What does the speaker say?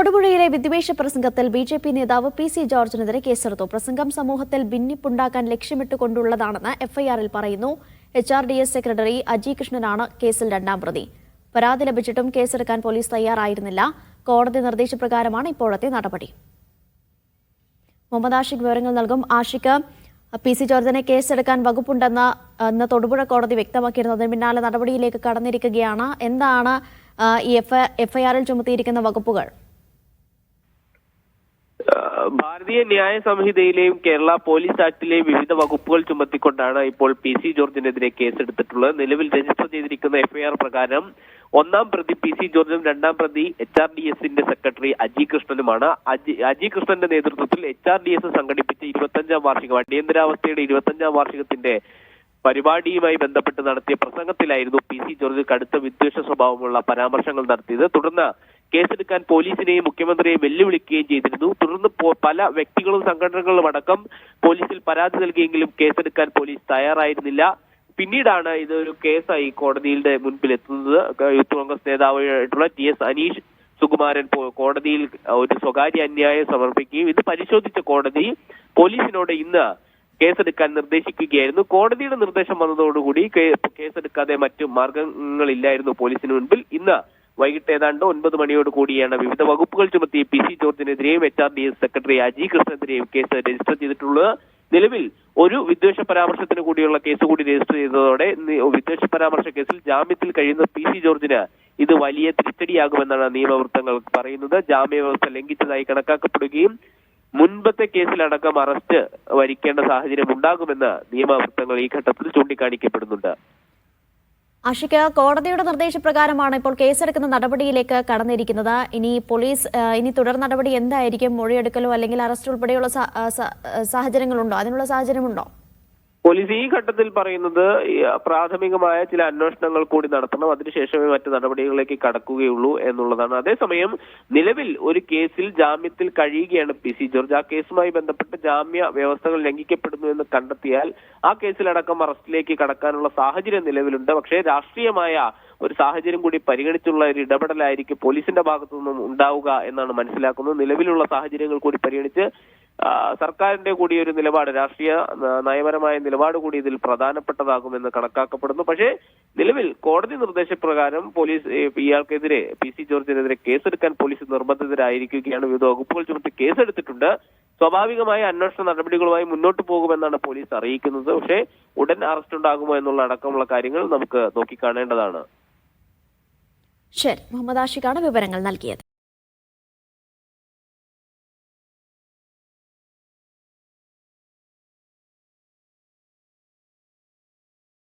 തൊടുപുഴയിലെ വിദ്വേഷ പ്രസംഗത്തിൽ ബിജെപി നേതാവ് പി.സി. ജോർജിനെതിരെ കേസെടുത്തു. പ്രസംഗം സമൂഹത്തിൽ ഭിന്നിപ്പുണ്ടാക്കാൻ ലക്ഷ്യമിട്ടുകൊണ്ടുള്ളതാണെന്ന് എഫ്ഐആറിൽ പറയുന്നു. HRDS സെക്രട്ടറി അജി കൃഷ്ണനാണ് കേസിൽ രണ്ടാം പ്രതി. പരാതി ലഭിച്ചിട്ടും കേസെടുക്കാൻ പോലീസ് തയ്യാറായിരുന്നില്ല. കോടതി നിർദ്ദേശപ്രകാരമാണ് ഇപ്പോഴത്തെ നടപടി. മുഹമ്മദ് ആഷിഖ് വിവരങ്ങൾ നൽകും. ആഷിഖ്, പി.സി. ജോർജിനെ കേസെടുക്കാൻ വകുപ്പുണ്ടെന്ന് തൊടുപുഴ കോടതി വ്യക്തമാക്കിയിരുന്നു. അതിന് പിന്നാലെ നടപടിയിലേക്ക് കടന്നിരിക്കുകയാണ്. എന്താണ് ഈ എഫ്ഐആറിൽ ചുമത്തിയിരിക്കുന്ന വകുപ്പുകൾ? ഭാരതീയ ന്യായ സംഹിതയിലെയും കേരള പോലീസ് ആക്ടിലെയും വിവിധ വകുപ്പുകൾ ചുമത്തിക്കൊണ്ടാണ് ഇപ്പോൾ പി.സി. ജോർജിനെതിരെ കേസെടുത്തിട്ടുള്ളത്. നിലവിൽ രജിസ്റ്റർ ചെയ്തിരിക്കുന്ന എഫ്ഐആർ പ്രകാരം ഒന്നാം പ്രതി പി.സി. ജോർജും രണ്ടാം പ്രതി HRDSന്റെ സെക്രട്ടറി അജി കൃഷ്ണനുമാണ്. അജി കൃഷ്ണന്റെ നേതൃത്വത്തിൽ HRDS സംഘടിപ്പിച്ച 25ാം വാർഷികം അടിയന്തരാവസ്ഥയുടെ 25ാം വാർഷികത്തിന്റെ പരിപാടിയുമായി ബന്ധപ്പെട്ട് നടത്തിയ പ്രസംഗത്തിലായിരുന്നു പി.സി. ജോർജ് കടുത്ത വിദ്വേഷ സ്വഭാവമുള്ള പരാമർശങ്ങൾ നടത്തിയത്. തുടർന്ന് കേസെടുക്കാൻ പോലീസിനെയും മുഖ്യമന്ത്രിയെയും വെല്ലുവിളിക്കുകയും ചെയ്തിരുന്നു. തുടർന്ന് പല വ്യക്തികളും സംഘടനകളും അടക്കം പോലീസിൽ പരാതി നൽകിയെങ്കിലും കേസെടുക്കാൻ പോലീസ് തയ്യാറായിരുന്നില്ല. പിന്നീടാണ് ഇതൊരു കേസായി കോടതിയുടെ മുൻപിൽ എത്തുന്നത്. യൂത്ത് കോൺഗ്രസ് നേതാവായിട്ടുള്ള TS അനീഷ് സുകുമാരൻ കോടതിയിൽ ഒരു സ്വകാര്യ അന്യായം സമർപ്പിക്കുകയും ഇത് പരിശോധിച്ച കോടതി പോലീസിനോട് ഇന്ന് കേസെടുക്കാൻ നിർദ്ദേശിക്കുകയായിരുന്നു. കോടതിയുടെ നിർദ്ദേശം വന്നതോടുകൂടി കേസെടുക്കാതെ മറ്റു മാർഗങ്ങളില്ലായിരുന്നു പോലീസിന് മുൻപിൽ. ഇന്ന് വൈകിട്ട് ഏതാണ്ട് 9 മണിയോട് കൂടിയാണ് വിവിധ വകുപ്പുകൾ ചുമത്തി പി.സി. ജോർജിനെതിരെയും HRDS സെക്രട്ടറി അജി കൃഷ്ണനെതിരെയും കേസ് രജിസ്റ്റർ ചെയ്തിട്ടുള്ളത്. നിലവിൽ ഒരു വിദ്വേഷ പരാമർശത്തിന് കൂടിയുള്ള കേസ് കൂടി രജിസ്റ്റർ ചെയ്തതോടെ വിദ്വേഷ പരാമർശ കേസിൽ ജാമ്യത്തിൽ കഴിയുന്ന പി.സി. ജോർജിന് ഇത് വലിയ തിരിച്ചടിയാകുമെന്നാണ് നിയമവൃത്തങ്ങൾ പറയുന്നത്. ജാമ്യ വ്യവസ്ഥ ലംഘിച്ചതായി കണക്കാക്കപ്പെടുകയും മുൻപത്തെ കേസിലടക്കം അറസ്റ്റ് വരിക്കേണ്ട സാഹചര്യം ഉണ്ടാകുമെന്ന് നിയമവൃത്തങ്ങൾ ഈ ഘട്ടത്തിൽ ചൂണ്ടിക്കാണിക്കപ്പെടുന്നുണ്ട്. ആഷിഖ്, കോടതിയുടെ നിർദ്ദേശപ്രകാരമാണ് ഇപ്പോൾ കേസെടുക്കുന്ന നടപടിയിലേക്ക് കടന്നിരിക്കുന്നത്. ഇനി തുടർ നടപടി എന്തായിരിക്കും? മൊഴിയെടുക്കലോ അല്ലെങ്കിൽ അറസ്റ്റ് ഉൾപ്പെടെയുള്ള സാഹചര്യങ്ങളുണ്ടോ? അതിനുള്ള സാഹചര്യമുണ്ടോ? പോലീസ് ഈ ഘട്ടത്തിൽ പറയുന്നത് പ്രാഥമികമായ ചില അന്വേഷണങ്ങൾ കൂടി നടത്തണം, അതിനുശേഷമേ മറ്റു നടപടികളിലേക്ക് കടക്കുകയുള്ളൂ എന്നുള്ളതാണ്. അതേസമയം നിലവിൽ ഒരു കേസിൽ ജാമ്യത്തിൽ കഴിയുകയാണ് പി.സി. ജോർജ്. ആ കേസുമായി ബന്ധപ്പെട്ട് ജാമ്യ വ്യവസ്ഥകൾ ലംഘിക്കപ്പെടുന്നു എന്ന് കണ്ടെത്തിയാൽ ആ കേസിലടക്കം അറസ്റ്റിലേക്ക് കടക്കാനുള്ള സാഹചര്യം നിലവിലുണ്ട്. പക്ഷേ രാഷ്ട്രീയമായ ഒരു സാഹചര്യം കൂടി പരിഗണിച്ചുള്ള ഒരു ഇടപെടലായിരിക്കും പോലീസിന്റെ ഭാഗത്തു നിന്നും ഉണ്ടാവുക എന്നാണ് മനസ്സിലാക്കുന്നത്. നിലവിലുള്ള സാഹചര്യങ്ങൾ കൂടി പരിഗണിച്ച് സർക്കാരിന്റെ കൂടി ഒരു നിലപാട്, രാഷ്ട്രീയ നയപരമായ നിലപാട് കൂടി ഇതിൽ പ്രധാനപ്പെട്ടതാകുമെന്ന് കണക്കാക്കപ്പെടുന്നു. പക്ഷേ നിലവിൽ കോടതി നിർദ്ദേശപ്രകാരം പോലീസ് ഇയാൾക്കെതിരെ പി.സി. ജോർജിനെതിരെ കേസെടുക്കാൻ പോലീസ് നിർബന്ധിതരായിരിക്കുകയാണ്. വിവിധ വകുപ്പുകൾ ചുമത്തി കേസെടുത്തിട്ടുണ്ട്. സ്വാഭാവികമായ അന്വേഷണ നടപടികളുമായി മുന്നോട്ട് പോകുമെന്നാണ് പോലീസ് അറിയിക്കുന്നത്. പക്ഷേ ഉടൻ അറസ്റ്റ് ഉണ്ടാകുമോ എന്നുള്ള അടക്കമുള്ള കാര്യങ്ങൾ നമുക്ക് നോക്കിക്കാണേണ്ടതാണ്. ശരി, മുഹമ്മദ് ആഷിഖാണ് വിവരങ്ങൾ നൽകിയത്.